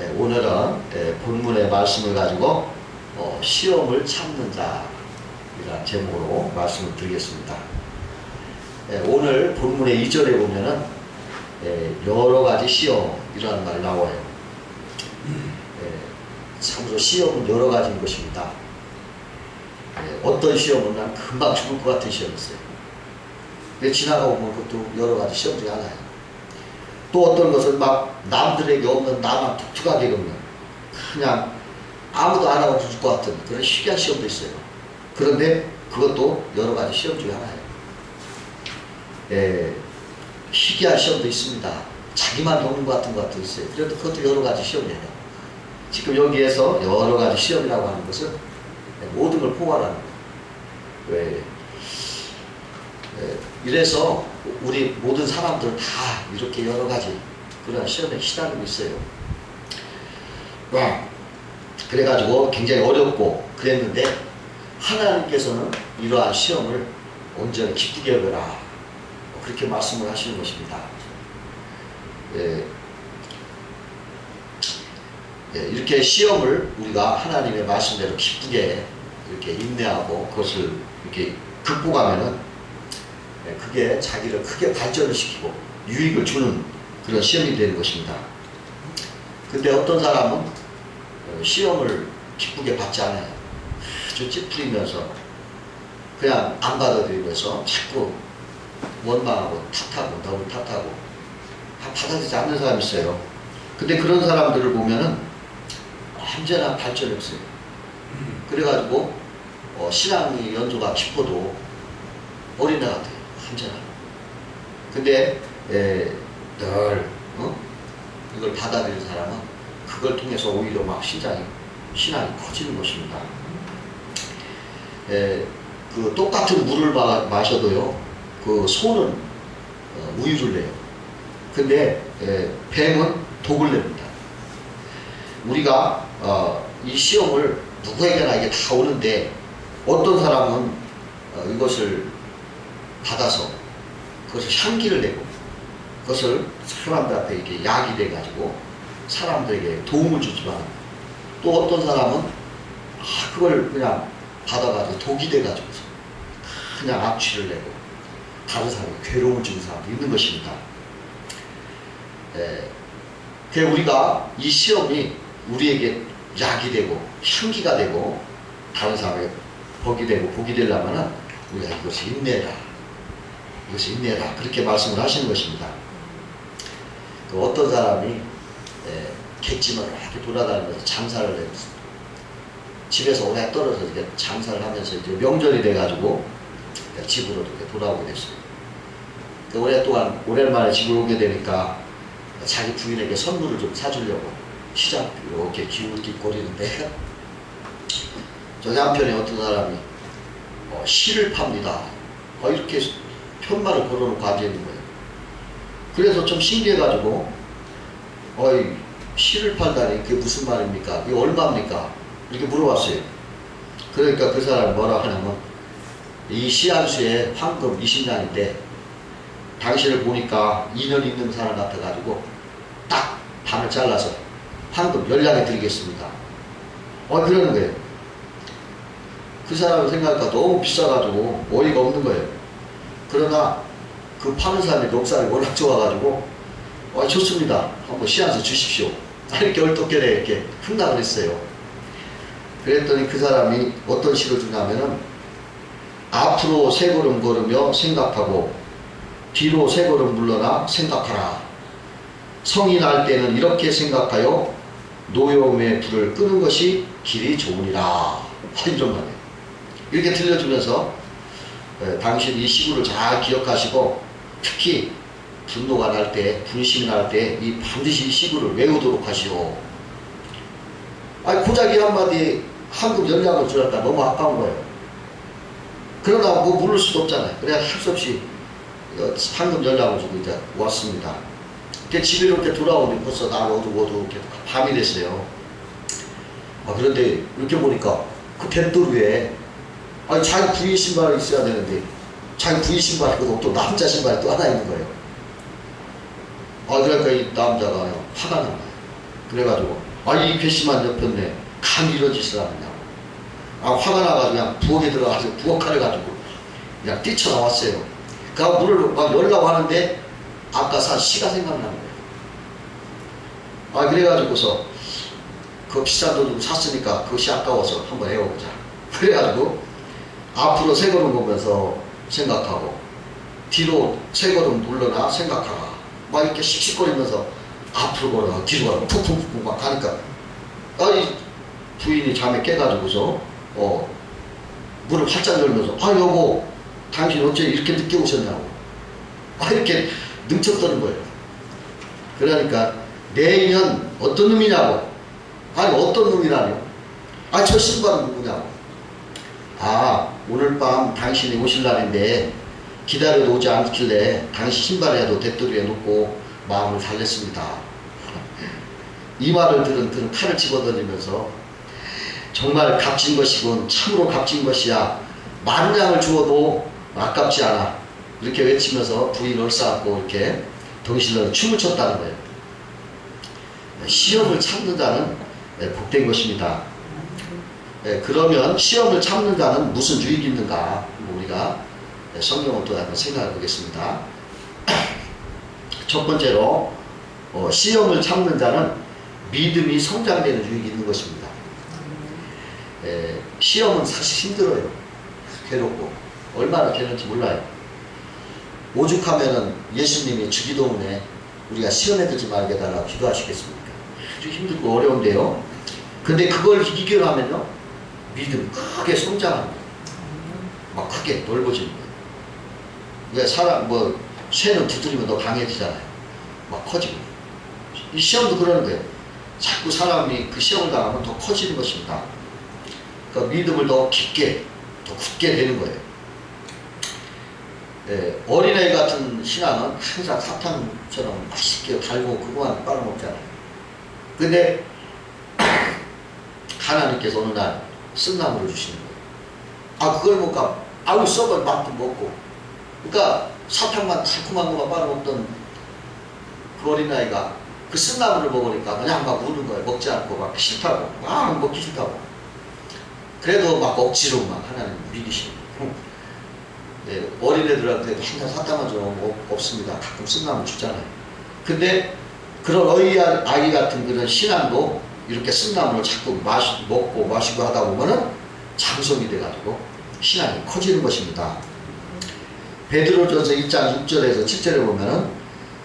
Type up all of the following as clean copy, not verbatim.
오늘은 본문의 말씀을 가지고 시험을 참는 자이라는 제목으로 말씀을 드리겠습니다. 오늘 본문의 2절에 보면은 여러 가지 시험이라는 말이 나와요. 참으로 시험은 여러 가지인 것입니다. 어떤 시험은 난 금방 죽을 것 같은 시험이 있어요. 지나가고 보면 그것도 여러 가지 시험 중에 하나예요. 또 어떤 것은 막 남들에게 없는 나만 독특하게 겪는, 그냥 아무도 안 하고 죽을 것 같은 그런 희귀한 시험도 있어요. 그런데 그것도 여러 가지 시험 중에 하나예요. 희귀한 시험도 있습니다. 자기만 겪는 것 같은 것도 있어요. 그래도 그것도 여러 가지 시험이에요. 지금 여기에서 여러 가지 시험이라고 하는 것은 모든 걸 포괄하는 거예요. 이래서 우리 모든 사람들 다 이렇게 여러 가지 그런 시험에 시달리고 있어요. 그래가지고 굉장히 어렵고 그랬는데 하나님께서는 이러한 시험을 온전히 기쁘게 여겨라, 그렇게 말씀을 하시는 것입니다. 이렇게 시험을 우리가 하나님의 말씀대로 기쁘게 이렇게 인내하고 그것을 이렇게 극복하면은 그게 자기를 크게 발전을 시키고 유익을 주는 그런 시험이 되는 것입니다. 근데 어떤 사람은 시험을 기쁘게 받지 않아요. 아주 찌푸리면서 그냥 안 받아들이면서 자꾸 원망하고 탓하고 너무 탓하고 받아들이지 않는 사람이 있어요. 근데 그런 사람들을 보면은 언제나 발전이 없어요. 그래가지고 신앙의 연조가 깊어도 어린애 같아요. 언제나. 근데 늘 이걸 받아들이는 사람은 그걸 통해서 오히려 막 신앙이 커지는 것입니다. 그 똑같은 물을 마셔도요, 그 소는 우유를 내요. 근데 뱀은 독을 냅니다. 우리가 이 시험을 누구에게나 이게 다 오는데 어떤 사람은 이것을 받아서 그것을 향기를 내고 그것을 사람들 앞에 이렇게 약이 돼가지고 사람들에게 도움을 주지만, 또 어떤 사람은 그걸 그냥 받아가지고 독이 돼가지고 그냥 악취를 내고 다른 사람이 괴로움을 주는 사람도 있는 것입니다. 그래서 우리가 이 시험이 우리에게 약이 되고 향기가 되고 다른 사람에게 복이 되고 복이 되려면 우리가 이것을 인내해라, 그렇게 말씀을 하시는 것입니다. 어떤 사람이 객진을 이렇게 돌아다니면서 장사를 해서 집에서 오래 떨어져 이렇게 장사를 하면서 이제 명절이 돼가지고 집으로 이렇게 돌아오게 됐어요. 오랫동안 오랜만에 집을 오게 되니까 자기 부인에게 선물을 좀 사주려고 시장 이렇게 기울기거리는데 저기 한편에 어떤 사람이 시를 팝니다, 이렇게 편말을 걸어놓고 앉아있는 거예요. 그래서 좀 신기해가지고 시를 팔다니 그게 무슨 말입니까? 이게 얼마입니까? 이렇게 물어봤어요. 그러니까 그 사람이 뭐라고 하냐면, 이 시 한 수에 황금 20냥인데 당신을 보니까 인연 있는 사람 같아가지고 딱 반을 잘라서 황금 10냥에 드리겠습니다. 그러는 거예요. 그 사람을 생각하니까 너무 비싸가지고 어이가 없는 거예요. 그러나 그 파는 사람의 멱살이 워낙 좋아가지고 좋습니다, 한번 시 한 수 주십시오, 이렇게 얼떨결에 이렇게 흥낙을 했어요. 그랬더니 그 사람이 어떤 시를 주냐면은, 앞으로 세 걸음 걸으며 생각하고 뒤로 세 걸음 물러나 생각하라. 성이 날 때는 이렇게 생각하여 노여움의 불을 끄는 것이 길이 좋으니라. 이런 말이에요. 이렇게 들려주면서 당신 이 시구를 잘 기억하시고 특히 분노가 날 때, 분심이 날 때 반드시 이 시구를 외우도록 하시오. 고작이 한마디 황금 10냥을 주었다 너무 아까운 거예요. 그러나 뭐 물을 수도 없잖아요. 그래야 할 수 없이 황금 10냥을 주고 이제 왔습니다. 집에 이렇게 돌아오니 벌써 날 어두워도 밤이 됐어요. 그런데 이렇게 보니까 그 뱃돌 위에 자기 부인 신발이 있어야 되는데 자기 부인 신발이고 또 남자 신발이 또 하나 있는 거예요. 그러니까 이 남자가 화가 난 거예요. 그래가지고 이 괘씸한 옆편네 감히 이런 짓을 하느냐고. 화가 나가지고 그냥 부엌에 들어가서 부엌칼을 가지고 그냥 뛰쳐나왔어요. 그 물을 막 열라고 하는데 아까 산 시가 생각나는 거예요. 그래가지고서 그 비싼 돈 주고 샀으니까 그것이 아까워서 한번 해보자. 그래가지고 앞으로 세 걸음 보면서 생각하고 뒤로 세 걸음 물러나 생각하가 막 이렇게 씩씩거리면서 앞으로 걸어가 뒤로 가고 푹푹푹 막 가니까 이 부인이 잠에 깨가지고서 문을 활짝 열면서 여보 당신 어째 이렇게 늦게 오셨냐고 이렇게 능척거리는 거예요. 그러니까 내 인연 어떤 놈이냐고. 어떤 놈이라뇨. 저 신발은 누구냐고. 오늘 밤 당신이 오실 날인데 기다려도 오지 않길래 당신 신발에도 대뚜리에 놓고 마음을 달랬습니다. 이 말을 들은 그는 칼을 집어던지면서 정말 값진 것이군. 참으로 값진 것이야. 많은 양을 주어도 아깝지 않아. 이렇게 외치면서 부인을 얼싸안고 이렇게 덩실러 춤을 췄다는 거예요. 시험을 참는 자는 복된 것입니다. 그러면 시험을 참는 자는 무슨 유익이 있는가? 우리가 성경을 또 한번 생각해 보겠습니다. 첫 번째로 시험을 참는 자는 믿음이 성장되는 유익이 있는 것입니다. 시험은 사실 힘들어요. 괴롭고 얼마나 괴로운지 몰라요. 오죽하면은 예수님이 주기도문에 우리가 시험에 들지 말게 해달라고 기도하시겠습니까? 아주 힘들고 어려운데요. 근데 그걸 이겨나면요 믿음 크게 성장하는 거예요. 막 크게 넓어지는 거예요. 왜 사람 쇠는 두드리면 더 강해지잖아요. 막 커지고. 이 시험도 그러는 거예요. 자꾸 사람이 그 시험을 당하면 더 커지는 것입니다. 그러니까 믿음을 더 깊게 더 굳게 되는 거예요. 어린아이 같은 신앙은 항상 사탕처럼 맛있게 달고 그거만 빨아먹잖아요. 근데 하나님께서 어느 날 쓴나물을 주시는 거예요. 그걸 먹고 썩은 맛도 먹고. 그러니까 사탕만 달콤한 것만 빨아먹던 그 어린아이가 그 쓴나물을 먹으니까 그냥 막 우는 거예요. 먹지 않고 막 싫다고 막 먹기 싫다고. 그래도 막 억지로 막 하나님 믿으시는 거예요. 어린애들한테도 항상 사탕만 주면 없습니다. 가끔 쓴나물 주잖아요. 근데 그런 아이 같은 그런 신앙도 이렇게 쓴나물을 자꾸 먹고 마시고 하다 보면은 장성이 돼가지고 신앙이 커지는 것입니다. 베드로전서 1장 6절에서 7절에 보면은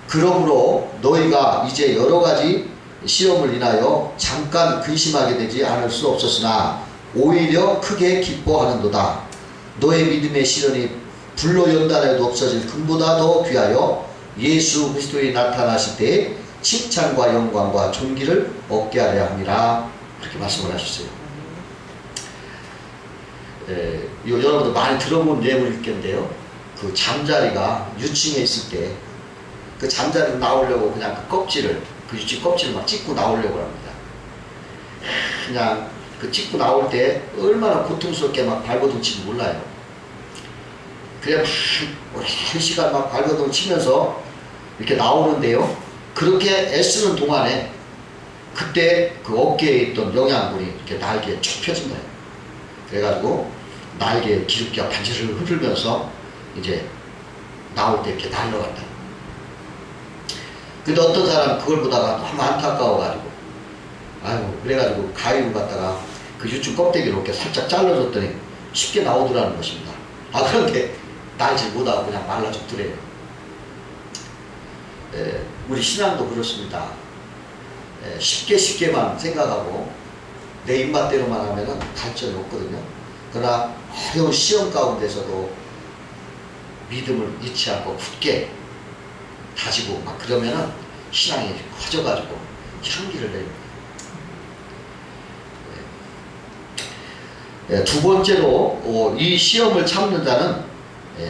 그러므로 너희가 이제 여러 가지 시험을 인하여 잠깐 근심하게 되지 않을 수 없었으나 오히려 크게 기뻐하는도다. 너의 믿음의 시련이 불로 연단해도 없어질 금보다 더 귀하여 예수 그리스도에 나타나실 때 칭찬과 영광과 존귀를 얻게 하려 함이라. 그렇게 말씀을 하셨어요. 여러분들 많이 들어본 내용일 텐데요. 그 잠자리가 유층에 있을 때 그 잠자리로 나오려고 그냥 그 껍질을, 그 유치 껍질을 막 찢고 나오려고 합니다. 그냥 그 찢고 나올 때 얼마나 고통스럽게 막 발버둥 치면 몰라요. 그냥 막 오랜 시간 막 발버둥 치면서 이렇게 나오는데요. 그렇게 애쓰는 동안에 그때 그 어깨에 있던 영양분이 이렇게 날개에 쭉 펴진 거예요. 그래가지고 날개에 기름기가 반지를 흐르면서 이제 나올 때 이렇게 날라간다. 근데 어떤 사람 그걸 보다가 너무 안타까워가지고 그래가지고 가위로 갖다가 그 유충 껍데기로 이렇게 살짝 잘라줬더니 쉽게 나오더라는 것입니다. 그런데 날질 못하고 그냥 말라 죽더래요. 우리 신앙도 그렇습니다. 쉽게만 생각하고 내 입맛대로만 하면은 발전이 없거든요. 그러나 어려운 시험 가운데서도 믿음을 잃지 않고 굳게 다지고 막 그러면은 신앙이 커져가지고 향기를 내요. 두 번째로 이 시험을 참는 자는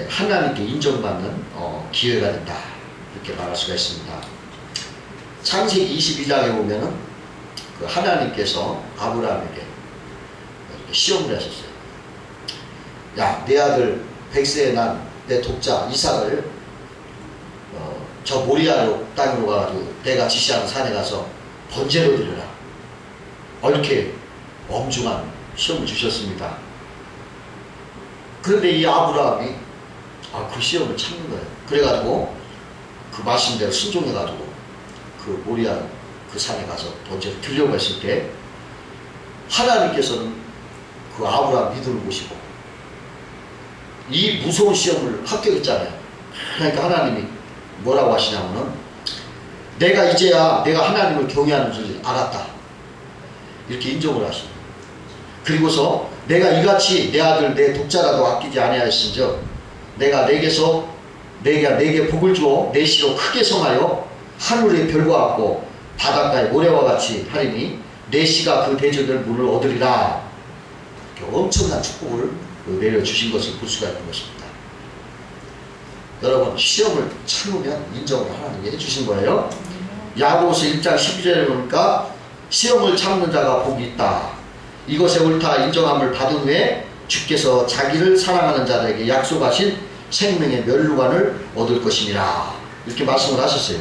하나님께 인정받는 기회가 된다. 이렇게 말할 수가 있습니다. 창세기 22장에 보면은 그 하나님께서 아브라함에게 시험을 하셨어요. 야, 내 아들 100세에 난 내 독자 이삭을 저 모리아 땅으로 가가지고 내가 지시하는 산에 가서 번제로 드려라. 이렇게 엄중한 시험을 주셨습니다. 그런데 이 아브라함이 그 시험을 참는 거예요. 그래가지고 그 말씀대로 순종해가지고 그 모리아 그 산에 가서 번제를 드리려고 했을 때 하나님께서는 그 아브라함 믿음을 보시고 이 무서운 시험을 합격했잖아요. 그러니까 하나님이 뭐라고 하시냐면은 내가 이제야 내가 하나님을 경외하는 줄 알았다. 이렇게 인정을 하시고 그리고서 내가 이같이 내 아들 내 독자라도 아끼지 아니하였은즉 내가 내게 복을 주어 내 시로 크게 성하여 하늘의 별과 같고 바닷가의 모래와 같이 하리니 내 시가 그 대적을 문을 얻으리라. 이렇게 엄청난 축복을 내려주신 것을 볼 수가 있는 것입니다. 여러분 시험을 참으면 인정을 하나님이 해주신 거예요. 야고보서 1장 12절에 보니까 시험을 참는 자가 복이 있다. 이것에 옳다 인정함을 받은 후에 주께서 자기를 사랑하는 자들에게 약속하신 생명의 면류관을 얻을 것이니라. 이렇게 말씀을 하셨어요.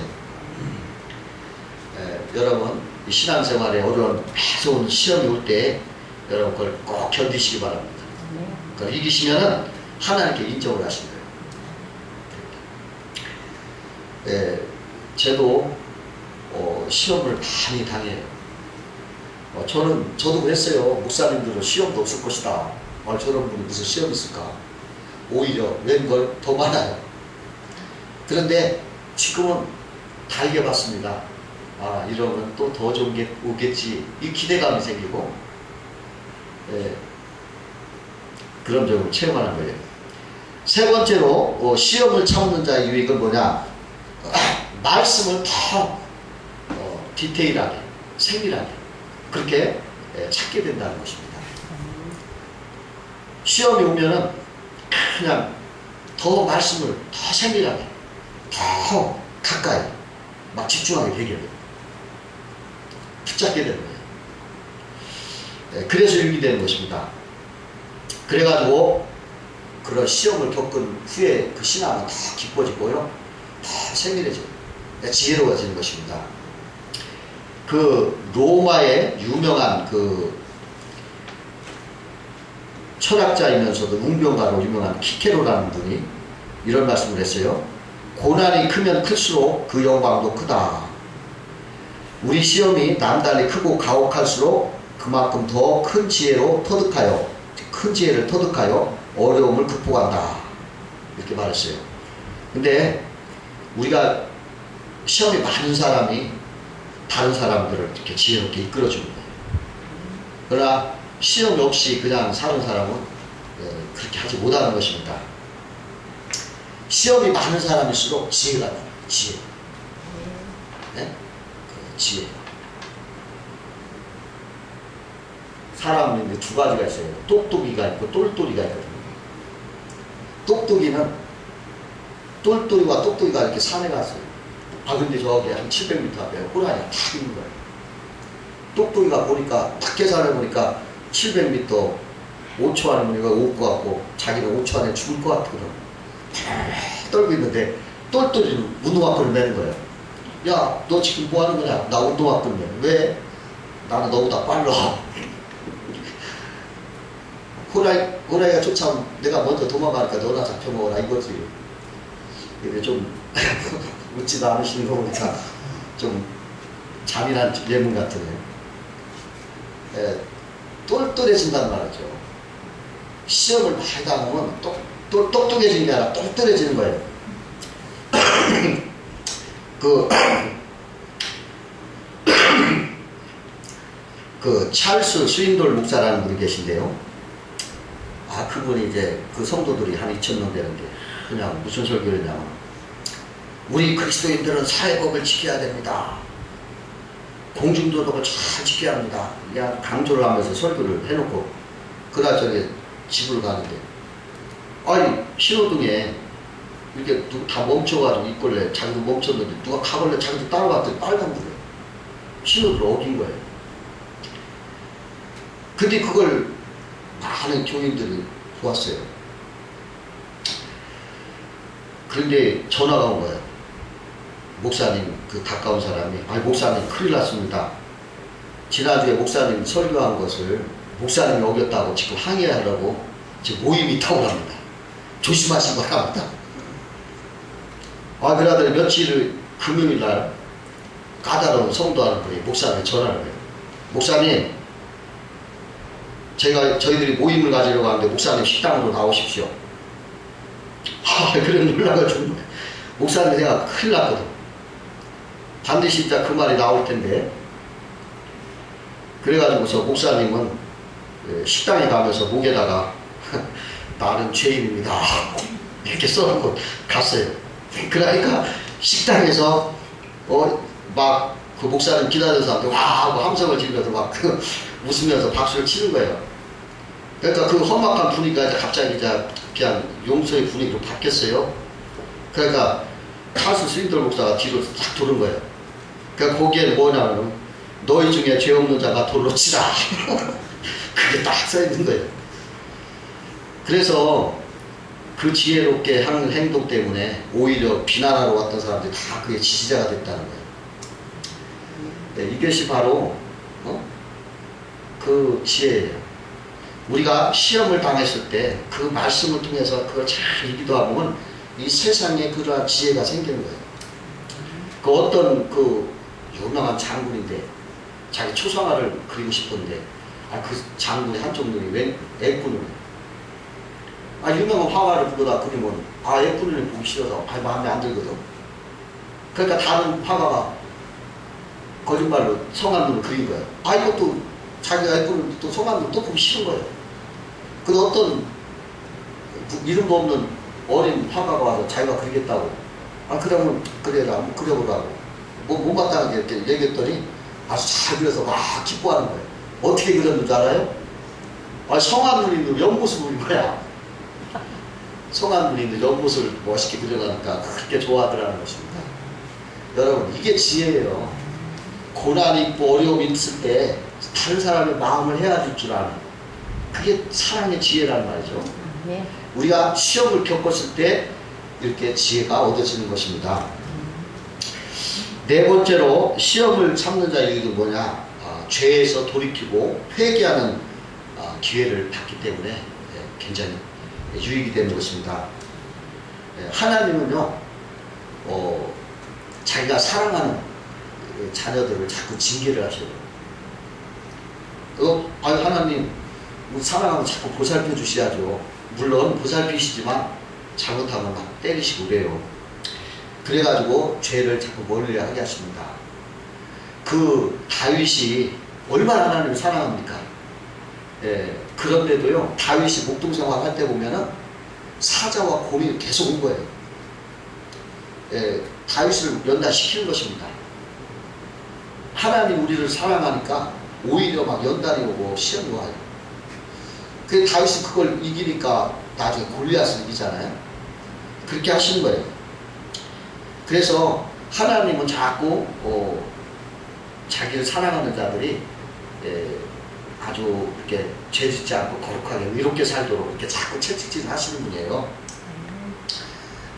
여러분 신앙생활에 어려운 무서운 시험이 올 때 여러분 그걸 꼭 견디시기 바랍니다. 그걸 이기시면은 하나님께 인정을 하신 거예요. 저도 시험을 많이 당해요. 저도 그랬어요. 목사님들은 시험도 없을 것이다. 저런 분이 무슨 시험이 있을까? 오히려 웬걸 더 많아요. 그런데 지금은 다 이겨봤습니다. 이러면 또 더 좋은 게 오겠지. 이 기대감이 생기고, 그런 점을 체험하는 거예요. 세 번째로, 시험을 참는 자의 유익은 뭐냐? 말씀을 더 디테일하게, 세밀하게, 그렇게 찾게 된다는 것입니다. 시험이 오면은 그냥 더 말씀을 더 세밀하게, 더 가까이, 막 집중하게 되게 돼요. 붙잡게 되는 거예요. 그래서 유익이 되는 것입니다. 그래가지고 그런 시험을 겪은 후에 그 신앙은 더 깊어지고요, 더 세밀해져요. 지혜로워지는 것입니다. 그 로마의 유명한 그 철학자이면서도 웅변가로 유명한 키케로라는 분이 이런 말씀을 했어요. 고난이 크면 클수록 그 영광도 크다. 우리 시험이 남달리 크고 가혹할수록 그만큼 더 큰 지혜를 터득하여 어려움을 극복한다. 이렇게 말했어요. 근데 우리가 시험이 많은 사람이 다른 사람들을 이렇게 지혜롭게 이끌어주는 거예요. 그러나 시험이 없이 그냥 사는 사람은 그렇게 하지 못하는 것입니다. 시험이 많은 사람일수록 지혜가 나요. 지혜. 네? 지혜. 사람은 두 가지가 있어요. 똑똑이가 있고 똘똘이가 있거든요. 똑똑이는 똘똘이와 똑똑이가 이렇게 산에 갔어요. 근데 저기 한 700m 앞에 호랑이가 탁 있는 거예요. 똑똑이가 보니까 딱 계산해 보니까 700m 5초 안에 보니까 올 것 같고 자기는 5초 안에 죽을 것 같거든. 떨고 있는데 똘똘이는 운동화끈을 매는 거예요. 야, 너 지금 뭐 하는 거냐? 나 운동화끈 매. 왜? 나는 너보다 빨라. 호랑이가 쫓아오면 내가 먼저 도망가니까 너나 잡혀먹어라 이거지. 근데 좀 웃지도 않으시는 거 보니까 좀 잔인한 예문 같으네요. 똘똘해진단 말이죠. 시험을 많이 당하면 똑똑해지는 게 아니라 똘똘해지는 거예요. 그 찰스 스윈돌 목사라는 분이 계신데요. 그분이 이제 그 성도들이 한 2,000명 되는데 그냥 무슨 설교를 했냐면 우리 그리스도인들은 사회법을 지켜야 됩니다. 공중도덕을 잘 지켜야 합니다. 그냥 강조를 하면서 설교를 해놓고 그날 저기 집을 가는데 신호등에 이렇게 다 멈춰가지고 있길래 자기도 멈췄는데 누가 가길래 자기도 따라갔더니 빨간불이에요. 신호를 어긴 거예요. 근데 그걸 많은 교인들이 보았어요. 그런데 전화가 온 거예요. 목사님, 그 가까운 사람이 아니 목사님 큰일 났습니다. 지난주에 목사님 설교한 것을 목사님이 어겼다고 지금 항의하려고 지금 모임이 있다고 합니다. 조심하시기 바랍니다. 아 그러더니 며칠 금요일날 까다로운 성도하는 분이 목사님에 전화를 해요. 목사님 저희들이 모임을 가지려고 하는데 목사님 식당으로 나오십시오. 아 그래 놀라가지고 목사님 내가 큰일 났거든. 반드시 진짜 그 말이 나올 텐데 그래가지고서 목사님은 식당에 가면서 목에다가 나는 죄인입니다 이렇게 써놓고 갔어요. 그러니까 식당에서 막 그 목사님 기다리는 사람들 와 하고 함성을 지르면서 막 웃으면서 박수를 치는 거예요. 그러니까 그 험악한 분위기가 이제 갑자기 이제 그냥 용서의 분위기로 바뀌었어요. 그러니까 차수 스윈들 목사가 뒤로 딱 도는 거예요. 그러니까 거기에 뭐냐면 너희 중에 죄 없는 자가 돌로 치라. 그게 딱 써있는 거예요. 그래서 그 지혜롭게 하는 행동 때문에 오히려 비난하러 왔던 사람들이 다 그게 지지자가 됐다는 거예요. 네, 이것이 바로 그 지혜예요. 우리가 시험을 당했을 때 그 말씀을 통해서 그걸 잘 읽기도 하면 이 세상에 그러한 지혜가 생기는 거예요. 그 어떤 그 유명한 장군인데 자기 초상화를 그리고 싶었는데 그 장군의 한쪽 눈이 왜 애꾼을 유명한 화가를 불러다 그리면 애꾼을 보기 싫어서 마음에 안 들거든. 그러니까 다른 화가가 거짓말로 성한 눈을 그린 거예요. 이것도 자기가 애꾼을 또 성한 눈을 또 보기 싫은 거예요. 그 어떤 이름도 없는 어린 화가가 와서 자기가 그리겠다고 그러면 그래라 그려보라고 못마땅하게 이렇게 얘기했더니 아주 잘 그려서 막 기뻐하는 거예요. 어떻게 그렸는지 알아요? 성한 눈이 있는 옆모습을 그린 거야. 성한 눈이 있는 옆모습을 멋있게 그려가니까 그렇게 좋아하더라는 것입니다. 여러분 이게 지혜예요. 고난이 있고 어려움이 있을 때 다른 사람의 마음을 헤아릴 줄 아는 그게 사랑의 지혜란 말이죠. 네. 우리가 시험을 겪었을 때 이렇게 지혜가 얻어지는 것입니다. 네 번째로 시험을 참는 자의 이유는 뭐냐? 죄에서 돌이키고 회개하는 기회를 받기 때문에 굉장히 유익이 되는 것입니다. 하나님은요 자기가 사랑하는 자녀들을 자꾸 징계를 하셔요. 하나님 사랑하면 자꾸 보살펴 주셔야죠. 물론 보살피시지만 잘못하면 막 때리시고 그래요. 그래가지고 죄를 자꾸 멀리하게 하십니다. 그 다윗이 얼마나 하나님을 사랑합니까? 그런데도요 다윗이 목동생활 할 때 보면은 사자와 곰이 계속 온 거예요. 다윗을 연단시키는 것입니다. 하나님 우리를 사랑하니까 오히려 막 연단이 오고 시험이 와요. 그 다윗이 그걸 이기니까 나중에 골리앗을 이기잖아요. 그렇게 하시는 거예요. 그래서 하나님은 자꾸 자기를 사랑하는 자들이 아주 이렇게 죄짓지 않고 거룩하게 이렇게 살도록 이렇게 자꾸 채찍질 하시는 분이에요.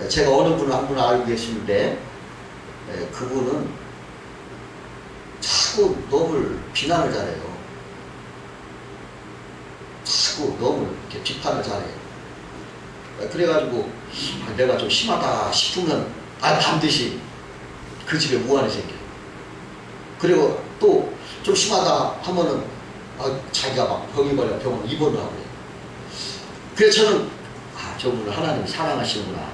제가 어느 분을 한 분 알고 계시는데 그분은 자꾸 너무 비난을 잘해요. 자꾸 너무 이렇게 비판을 잘해요. 그래가지고 내가 좀 심하다 싶으면 반드시 그 집에 무한이 생겨요. 그리고 또 좀 심하다 하면은 자기가 막 병이 걸려 병원 입원을 하고 해요. 그래서 저는 저분을 하나님이 사랑하시는구나.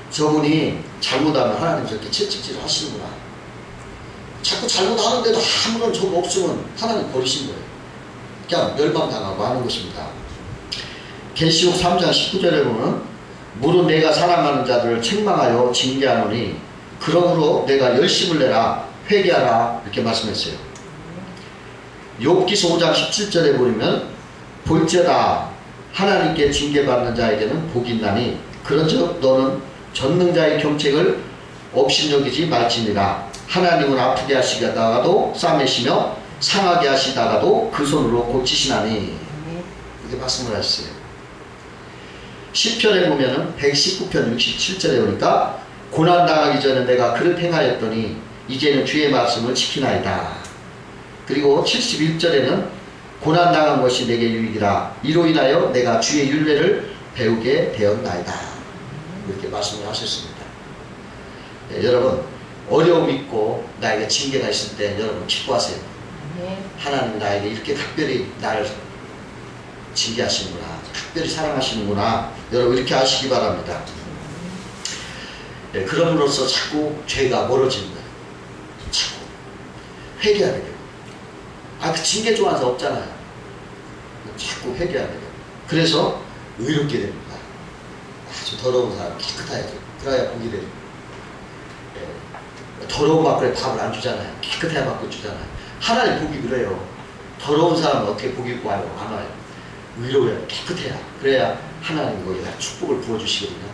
저분이 잘못하면 하나님 저렇게 채찍질 하시는구나. 자꾸 잘못하는데도 아무런 적 없으면 하나님 버리신 거예요. 그냥 멸망당하고 하는 것입니다. 계시록 3장 19절에 보면 무릇 내가 사랑하는 자들을 책망하여 징계하노니 그러므로 내가 열심을 내라 회개하라 이렇게 말씀했어요. 욥기서 5장 17절에 보면 볼지어다 하나님께 징계받는 자에게는 복이 있나니 그런즉 너는 전능자의 경책을 업신여기지 말지니라. 하나님은 아프게 하시다가도 싸매시며 상하게 하시다가도 그 손으로 고치시나니 이렇게 말씀을 하셨어요. 시편에 보면은 119편 67절에 보니까 고난당하기 전에 내가 그릇 행하였더니 이제는 주의 말씀을 지키나이다. 그리고 71절에는 고난당한 것이 내게 유익이라 이로 인하여 내가 주의 율례를 배우게 되었나이다. 이렇게 말씀을 하셨습니다. 네, 여러분 어려움 있고 나에게 징계가 있을 때 여러분 기뻐하세요. 하나님 나에게 이렇게 특별히 나를 징계하시는구나, 특별히 사랑하시는구나, 여러분 이렇게 아시기 바랍니다. 네, 그럼으로써 자꾸 죄가 멀어지는 거예요. 자꾸 회개하게 되고, 그 징계 좋아하는 사람 없잖아요. 자꾸 회개하게 되고, 그래서 의롭게 됩니다. 아주 더러운 사람 깨끗해야죠. 그래야 복이 돼요. 네, 더러운 밥그릇에 밥을 안 주잖아요. 깨끗해야 밥을 주잖아요. 하나님 복이 그래요. 더러운 사람은 어떻게 복이 와요? 안 와요. 의로워야, 깨끗해야. 그래야 하나님이 거기다 축복을 부어주시거든요.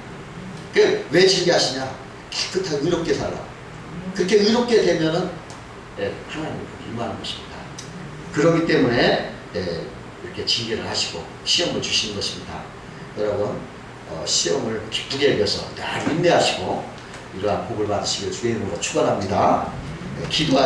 왜 징계하시냐? 깨끗하게 의롭게 살라. 그렇게 의롭게 되면은 하나님이 임하는 것입니다. 그렇기 때문에 이렇게 징계를 하시고 시험을 주시는 것입니다. 여러분 시험을 기쁘게 여겨서 늘 인내하시고 이러한 복을 받으시길 주의 이름으로 축원합니다. 기도하시고